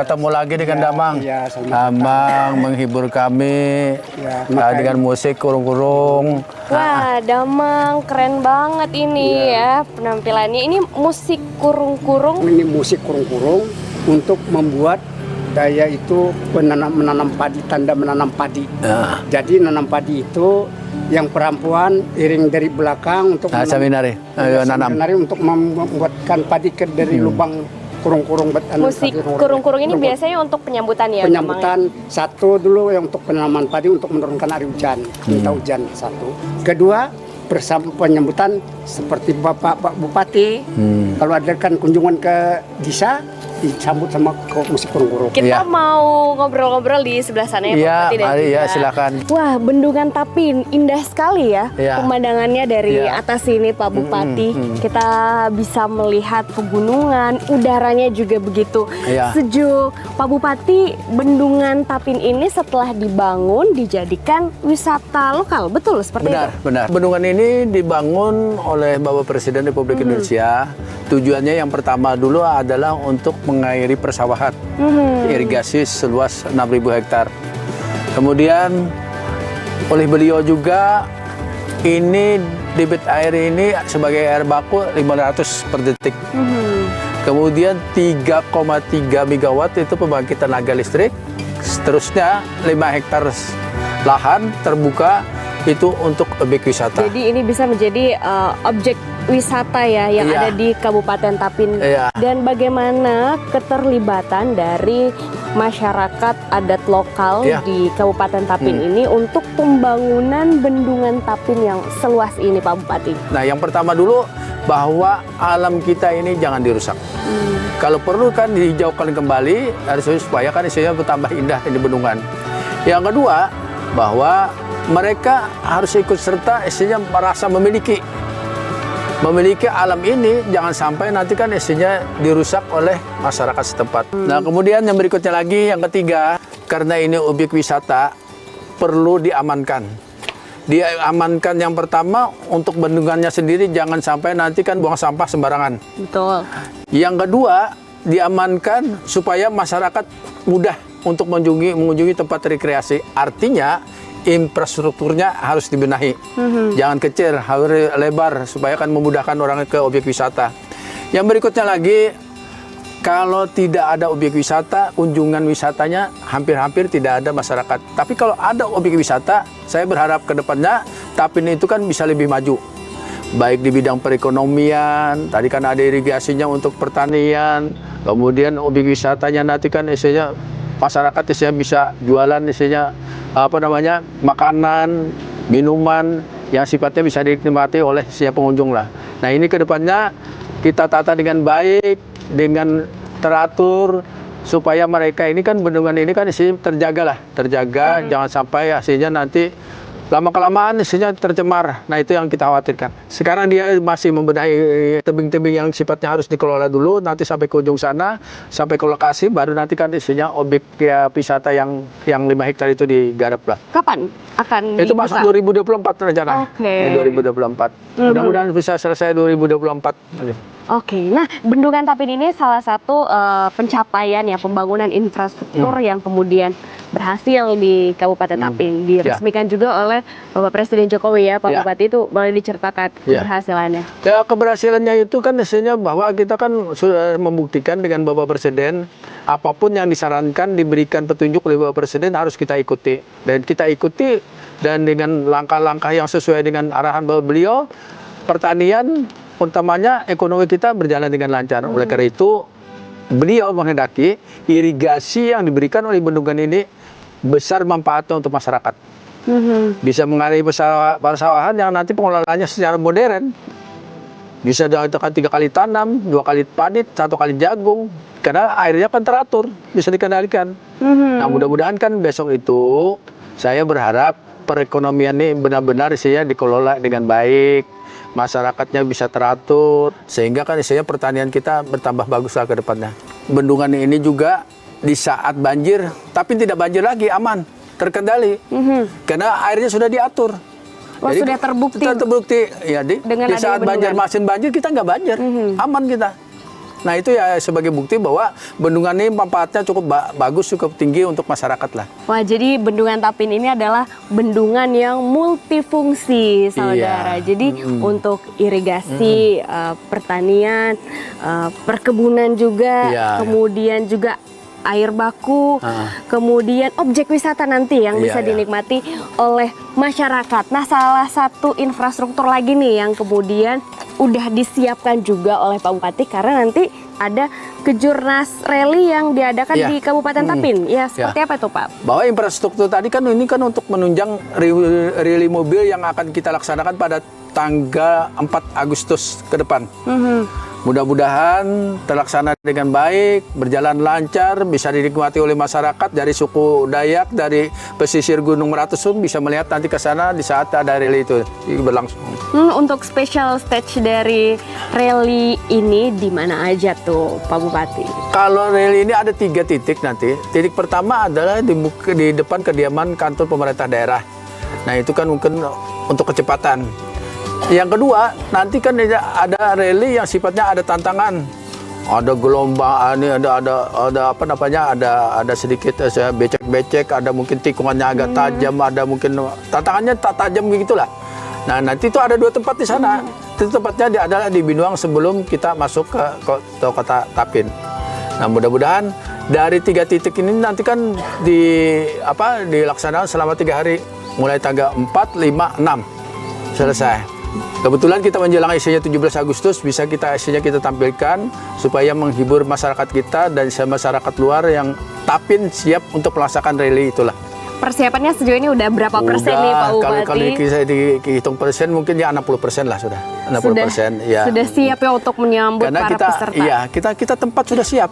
ketemu lagi dengan Damang. Iya, Damang menghibur kami dengan musik kurung-kurung. Wah, Damang keren banget ini ya penampilannya. Ini musik kurung-kurung. Ini musik kurung-kurung untuk membuat daya itu menanam padi, tanda menanam padi. Jadi menanam padi itu yang perempuan iring dari belakang untuk Saminari, nanam. Untuk membuatkan padi dari lubang kurung-kurung. Musik kurung-kurung ini biasanya untuk penyambutan ya? Penyambutan satu dulu yang untuk penanaman padi untuk menurunkan air hujan, minta hujan satu. Kedua penyambutan seperti Bapak Bupati, kalau ada kan kunjungan ke desa disambut sama musik kurung-kurung. Kita mau ngobrol-ngobrol di sebelah sana ya, Pak Bupati dan mari, juga. silakan. Wah, Bendungan Tapin indah sekali ya pemandangannya dari atas sini Pak Bupati. Kita bisa melihat pegunungan, udaranya juga begitu sejuk. Pak Bupati, Bendungan Tapin ini setelah dibangun dijadikan wisata lokal, betul seperti itu? Benar. Bendungan ini dibangun oleh Bapak Presiden Republik Indonesia. Tujuannya yang pertama dulu adalah untuk mengairi persawahan, irigasi seluas 6.000 hektar. Kemudian oleh beliau juga ini debit air ini sebagai air baku 500 per detik. Kemudian 3,3 megawatt itu pembangkit tenaga listrik. Seterusnya 5 hektar lahan terbuka itu untuk objek wisata. Jadi ini bisa menjadi objek wisata ya yang ada di Kabupaten Tapin. Dan bagaimana keterlibatan dari masyarakat adat lokal di Kabupaten Tapin ini untuk pembangunan Bendungan Tapin yang seluas ini Pak Bupati? Nah, yang pertama dulu bahwa alam kita ini jangan dirusak. Kalau perlu kan dihijaukan kembali supaya kan isinya bertambah indah di bendungan. Yang kedua bahwa mereka harus ikut serta isinya merasa memiliki alam ini, jangan sampai nanti kan isinya dirusak oleh masyarakat setempat. Nah, kemudian yang berikutnya lagi, yang ketiga, karena ini objek wisata perlu diamankan. Diamankan yang pertama untuk bendungannya sendiri, jangan sampai nanti kan buang sampah sembarangan. Betul. Yang kedua, diamankan supaya masyarakat mudah untuk mengunjungi tempat rekreasi. Artinya infrastrukturnya harus dibenahi. Jangan kecil, harus lebar supaya akan memudahkan orang ke objek wisata. Yang berikutnya lagi, kalau tidak ada objek wisata, kunjungan wisatanya hampir-hampir tidak ada masyarakat. Tapi kalau ada objek wisata, saya berharap ke depannya Tapin itu kan bisa lebih maju. Baik di bidang perekonomian, tadi kan ada irigasinya untuk pertanian, kemudian objek wisatanya nanti kan isinya masyarakat isinya bisa jualan isinya makanan, minuman yang sifatnya bisa dinikmati oleh siapa pengunjung lah. Nah, ini kedepannya kita tata dengan baik, dengan teratur supaya mereka ini kan bendungan ini kan isinya terjaga, jangan sampai hasilnya nanti lama-kelamaan isinya tercemar. Nah, itu yang kita khawatirkan. Sekarang dia masih membenahi tebing-tebing yang sifatnya harus dikelola dulu, nanti sampai ke ujung sana, sampai ke lokasi, baru nanti kan isinya objek wisata yang 5 hektar itu digarap lah. Kapan akan itu masuk 2024 rencana. Oke. 2024. Mudah-mudahan bisa selesai 2024. Oke, nah Bendungan Tapin ini salah satu pencapaian ya pembangunan infrastruktur yang kemudian berhasil di Kabupaten Tapin, diresmikan juga oleh Bapak Presiden Jokowi ya Pak Bupati. Itu boleh diceritakan keberhasilannya? Ya, keberhasilannya itu kan isinya bahwa kita kan sudah membuktikan dengan Bapak Presiden apapun yang disarankan diberikan petunjuk oleh Bapak Presiden harus kita ikuti, dan kita ikuti dan dengan langkah-langkah yang sesuai dengan arahan Bapak beliau, pertanian utamanya ekonomi kita berjalan dengan lancar. Oleh karena itu beliau menghendaki irigasi yang diberikan oleh bendungan ini besar manfaatnya untuk masyarakat. Bisa mengairi persawahan yang nanti pengelolaannya secara modern. Bisa dikatakan 3 kali tanam, 2 kali padi, 1 kali jagung. Karena airnya kan teratur, bisa dikendalikan. Nah, mudah-mudahan kan besok itu saya berharap perekonomian ini benar-benar isinya dikelola dengan baik, masyarakatnya bisa teratur, sehingga kan isinya pertanian kita bertambah baguslah ke depannya. Bendungan ini juga di saat banjir, tapi tidak banjir lagi, aman, terkendali, karena airnya sudah diatur. Jadi, sudah terbukti. Terbukti, ya di saat banjir kita nggak banjir, aman kita. Nah itu ya sebagai bukti bahwa bendungan ini manfaatnya cukup bagus, cukup tinggi untuk masyarakat lah. Wah, jadi Bendungan Tapin ini adalah bendungan yang multifungsi, saudara. Iya. Jadi untuk irigasi, pertanian, perkebunan juga, Iya. kemudian juga air baku, kemudian objek wisata nanti yang bisa Iya. dinikmati oleh masyarakat. Nah, salah satu infrastruktur lagi nih yang kemudian udah disiapkan juga oleh Pak Bupati karena nanti ada Kejurnas Rally yang diadakan Iya. di Kabupaten Tapin. Ya, seperti apa itu, Pak? Bahwa infrastruktur tadi kan ini kan untuk menunjang rally mobil yang akan kita laksanakan pada tanggal 4 Agustus ke depan. Mudah-mudahan terlaksana dengan baik, berjalan lancar, bisa dinikmati oleh masyarakat dari suku Dayak, dari pesisir Gunung Meratus pun bisa melihat nanti ke sana di saat ada rally itu berlangsung. Untuk special stage dari rally ini di mana aja tuh, Pak Bupati? Kalau rally ini ada 3 titik nanti. Titik pertama adalah di depan kediaman kantor pemerintah daerah. Nah itu kan mungkin untuk kecepatan. Yang kedua, nanti kan ada rally yang sifatnya ada tantangan, ada gelombang, ini ada apa namanya, ada sedikit becek-becek, ada mungkin tikungannya agak tajam, ada mungkin tantangannya tak tajam begitulah. Nah nanti itu ada 2 tempat di sana. Itu tempatnya adalah di Binuang sebelum kita masuk ke kota Tapin. Nah mudah-mudahan dari 3 titik ini nanti kan dilaksanakan selama 3 hari, mulai tanggal 4, 5, 6 selesai. Kebetulan kita menjelang isinya 17 Agustus bisa kita tampilkan supaya menghibur masyarakat kita dan masyarakat luar yang Tapin siap untuk melaksanakan rally itulah. Persiapannya sejauh ini udah berapa persen nih, Pak Bupati? Kalau kita dihitung persen mungkin ya 60% lah sudah. 60% ya. Sudah siap ya untuk menyambut Karena para peserta. Iya, kita tempat sudah siap.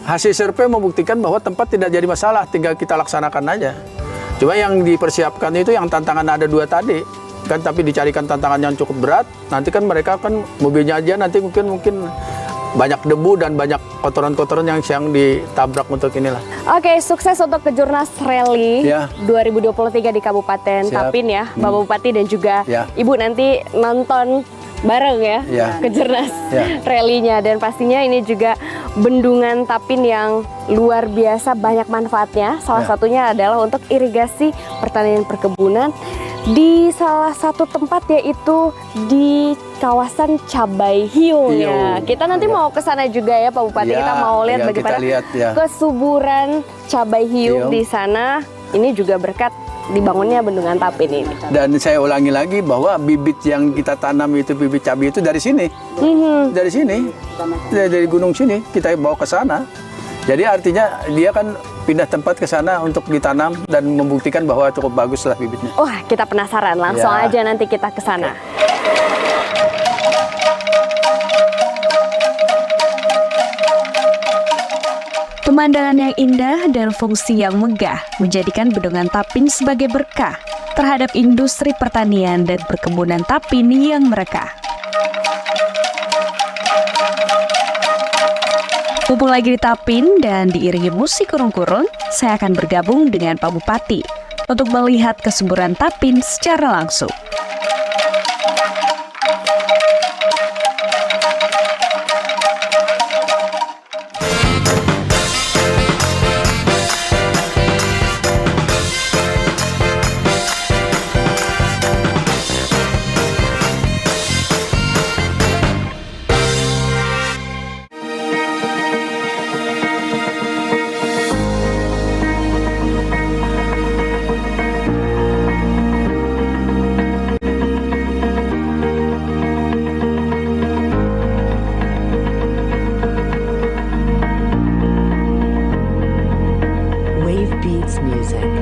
Hasil survei membuktikan bahwa tempat tidak jadi masalah, tinggal kita laksanakan aja. Cuma yang dipersiapkan itu yang tantangan ada 2 tadi. Kan tapi dicarikan tantangan yang cukup berat, nanti kan mereka kan mobilnya aja nanti mungkin banyak debu dan banyak kotoran-kotoran yang ditabrak untuk inilah. Oke, sukses untuk Kejurnas Rally Ya. 2023 di Kabupaten Siap. Tapin ya, Bapak Bupati dan juga Ya. Ibu nanti nonton bareng ya, Ya. Kejurnas Ya. Rally-nya, dan pastinya ini juga Bendungan Tapin yang luar biasa banyak manfaatnya. Salah Ya. satunya adalah untuk irigasi pertanian perkebunan di salah satu tempat, yaitu di kawasan Cabai Hiung ya. Hiung. Kita nanti mau ke sana juga ya Pak Bupati. Ya, Kita mau lihat ya, bagaimana kita lihat, ya. kesuburan cabai hiung Hiung. di sana. Ini juga berkat dibangunnya Bendungan Tapin ini. Dan saya ulangi lagi bahwa bibit yang kita tanam itu, bibit cabai itu dari sini. Dari sini. Dari gunung sini kita bawa ke sana. Jadi artinya dia kan pindah tempat ke sana untuk ditanam dan membuktikan bahwa cukup baguslah bibitnya. Wah, kita penasaran. Langsung Ya. aja nanti kita ke sana. Pemandangan yang indah dan fungsi yang megah menjadikan Bendungan Tapin sebagai berkah terhadap industri pertanian dan perkebunan Tapin yang merekah. Mumpung lagi di Tapin dan diiringi musik kurung-kurung, saya akan bergabung dengan Pak Bupati untuk melihat kesuburan Tapin secara langsung. Wave Beats Music.